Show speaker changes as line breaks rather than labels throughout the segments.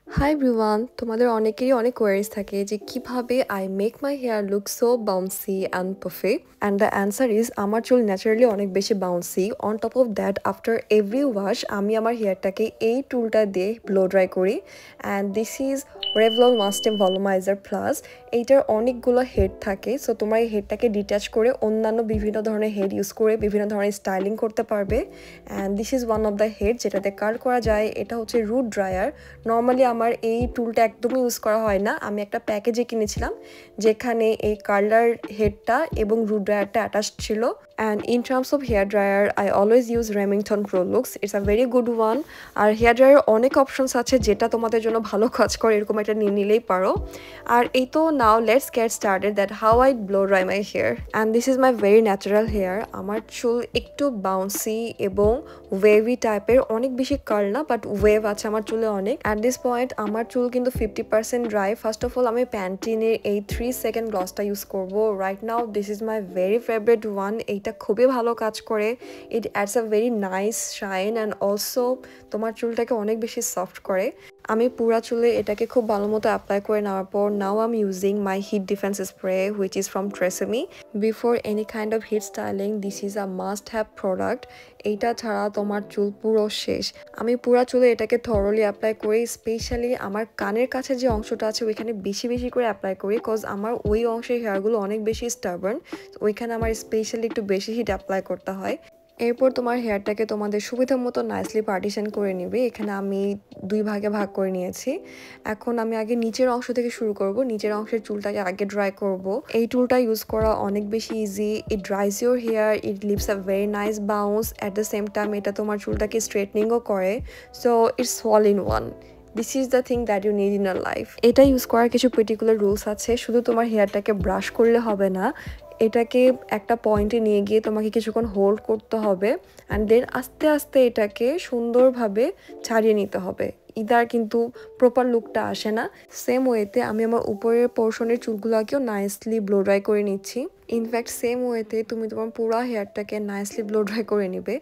Hi everyone, তোমাদের অনেকেরই অনেক কোয়ারিজ থাকে যে কিভাবে I make my hair look so bouncy and puffy, and the answer is আমার চুল ন্যাচারালি অনেক বেশি bouncy. On top of that after every wash আমি আমার হেয়ারটাকে এই টুলটা দিয়ে ব্লো ড্রাই করি, অ্যান্ড দিস ইজ রেভলন মাস্টে ভলিউমাইজার প্লাস। এইটার অনেকগুলো হেড থাকে, সো তোমার এই হেডটাকে ডিট্যাচ করে অন্যান্য বিভিন্ন ধরনের হেড ইউজ করে বিভিন্ন ধরনের স্টাইলিং করতে পারবে। And this is one of the head যেটাতে কার্ল করা যায়। এটা হচ্ছে রুট ড্রায়ার। নর্মালি আমার এই টুলটা একদমই ইউজ করা হয় না, আমি একটা প্যাকেজে কিনেছিলাম যেখানে এই কার্লার হেডটা এবং রুট ড্রায়ারটা অ্যাটাচ ছিল। And in terms of hair dryer I always use Remington Proluxe, it's a very good one. আর হেয়ার ড্রায়ার অনেক অপশনস আছে যেটা তোমাদের জন্য ভালো কাজ করে, এরকম একটা নিয়ে নিলেই পারো। আর এই তো now let's get started that how I blow dry my hair. And this is my very natural hair. আমার চুল একটু বাউন্সি এবং ওয়েভি টাইপের, অনেক বেশি কার্ল না, বাট ওয়েভ আছে আমার চুলে অনেক। অ্যাট দিস পয়েন্ট আমার চুল কিন্তু 50% ড্রাই। ফার্স্ট অফ অল আমি প্যান্টিনের এই 3 সেকেন্ড গ্লসটা ইউজ করবো right now. This is my very favourite one. এইটা খুবই ভালো কাজ করে। It adds a very nice shine and also তোমার চুলটাকে অনেক বেশি সফট করে। আমি পুরা চুলে এটাকে খুব ভালো মতো অ্যাপ্লাই করে নেওয়ার পর now I am using my heat defence spray which is from TRESemme. Before any kind of heat styling this is a must have product. এইটা ছাড়া তোমার চুল পুরো শেষ। আমি পুরা চুলে এটাকে থরলি অ্যাপ্লাই করি, স্পেশালি আমার কানের কাছে যে অংশটা আছে ওইখানে বেশি বেশি করে অ্যাপ্লাই করি, কজ আমার ওই অংশের হেয়ারগুলো অনেক বেশি স্টাবার্ন। ওইখানে আমার স্পেশালি একটু বেশি হিট অ্যাপ্লাই করতে হয়। এরপর তোমার হেয়ারটাকে তোমাদের সুবিধা মতো নাইসলি পার্টিশন করে নিবে। এখানে আমি 2 ভাগে ভাগ করে নিয়েছি। এখন আমি আগে নিচের অংশ থেকে শুরু করব। নিচের অংশের চুলটাকে আগে ড্রাই করব। এই টুলটা ইউজ করা অনেক বেশি easy. It dries your hair, it leaves a very nice bounce, at the same time এটা তোমার চুলটাকে স্ট্রেটনিংও করে। So it's all in one. This is the thing that you need in a life. এটা use করার কিছু particular rules আছে। শুধু তোমার হেয়ারটাকে ব্রাশ করলে হবে না, এটাকে একটা পয়েন্টে নিয়ে গিয়ে তোমাকে কিছুক্ষণ হোল্ড করতে হবে, অ্যান্ড দেন আস্তে আস্তে এটাকে সুন্দরভাবে ছাড়িয়ে নিতে হবে। ইদার কিন্তু প্রপার লুকটা আসে না। সেম ওয়েতে আমি আমার উপরের পোর্শনের চুলগুলোকেও নাইসলি ব্লো ড্রাই করে নিচ্ছি। ইনফ্যাক্ট সেম ওয়েতে তুমি তোমার পুরো হেয়ারটাকে নাইসলি ব্লো ড্রাই করে নিবে।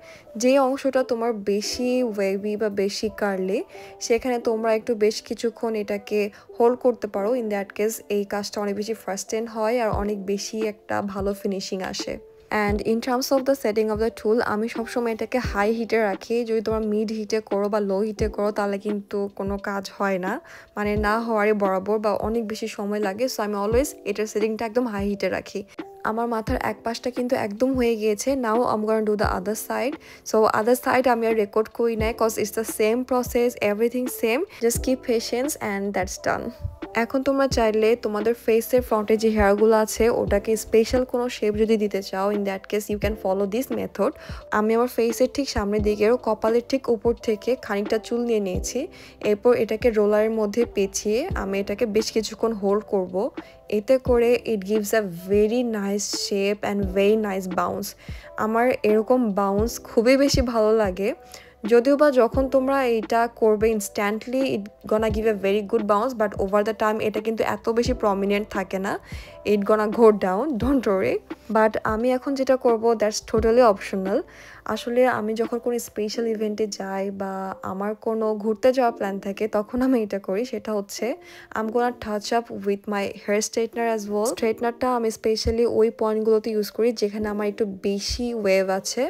যে অংশটা তোমার বেশি ওয়েভি বা বেশি কার্লি সেখানে তোমরা একটু বেশ কিছুক্ষণ এটাকে হোল্ড করতে পারো। ইন দ্যাট কেস এই কাজটা অনেক বেশি ফাস্টেন হয় আর অনেক বেশি একটা ভালো ফিনিশিং আসে। And in terms of the setting of the টুল আমি সবসময় এটাকে হাই হিটে রাখি। যদি তোমার মিড হিটে করো বা লো হিটে করো তাহলে কিন্তু কোনো কাজ হয় না, মানে না হওয়ারই বরাবর বা অনেক বেশি সময় লাগে। সো আমি অলওয়েজ এটার সেটিংটা একদম হাই হিটে রাখি। আমার মাথার এক পাশটা কিন্তু একদম হয়ে গিয়েছে। Now I'm gonna do the other side. So other side আমি আর রেকর্ড করি নাই, cause it's the same process, everything same, just keep patience and that's done. এখন তোমরা চাইলে তোমাদের ফেসের ফ্রন্টে যে হেয়ারগুলো আছে ওটাকে স্পেশাল কোনো শেপ যদি দিতে চাও, in that case you can follow this method. আমি আমার ফেসের ঠিক সামনের দিকেও কপালের ঠিক উপর থেকে খানিকটা চুল নিয়ে নিয়েছি। এরপর এটাকে রোলারের মধ্যে পেঁচিয়ে আমি এটাকে বেশ কিছুক্ষণ হোল্ড করব। এতে করে it gives a very nice shape and very nice bounce. আমার এরকম বাউন্স খুবই বেশি ভালো লাগে। যদিও বা যখন তোমরা এটা করবে instantly it gonna give a very good bounce, but over the time এটা কিন্তু এত বেশি প্রমিনেন্ট থাকে না। It gonna go down, don't worry. But আমি এখন যেটা করব দ্যাটস টোটালি অপশনাল। আসলে আমি যখন কোনো স্পেশাল ইভেন্টে যাই বা আমার কোনো ঘুরতে যাওয়ার প্ল্যান থাকে তখন আমি এটা করি। সেটা হচ্ছে I'm gonna touch up with my hair straightener as well. স্ট্রেটনারটা আমি স্পেশালি ওই পয়েন্টগুলোতে ইউজ করি যেখানে আমার একটু বেশি ওয়েভ আছে।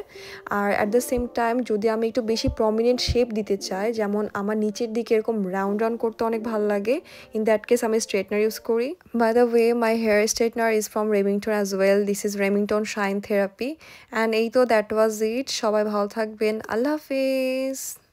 আর অ্যাট দ্য সেম টাইম যদি আমি একটু বেশি প্রমিনেন্ট শেপ দিতে চাই, যেমন আমার নিচের দিকে এরকম রাউন্ড রাউন্ড করতে অনেক ভালো লাগে, ইন দ্যাট কেস আমি স্ট্রেটনার ইউজ করি। By the way my hair straightener is from Remington as well. This is Remington shine therapy. And এই তো দ্যাট ওয়াজ ইট। সবাই ভালো থাকবেন। আল্লাহ হাফিজ।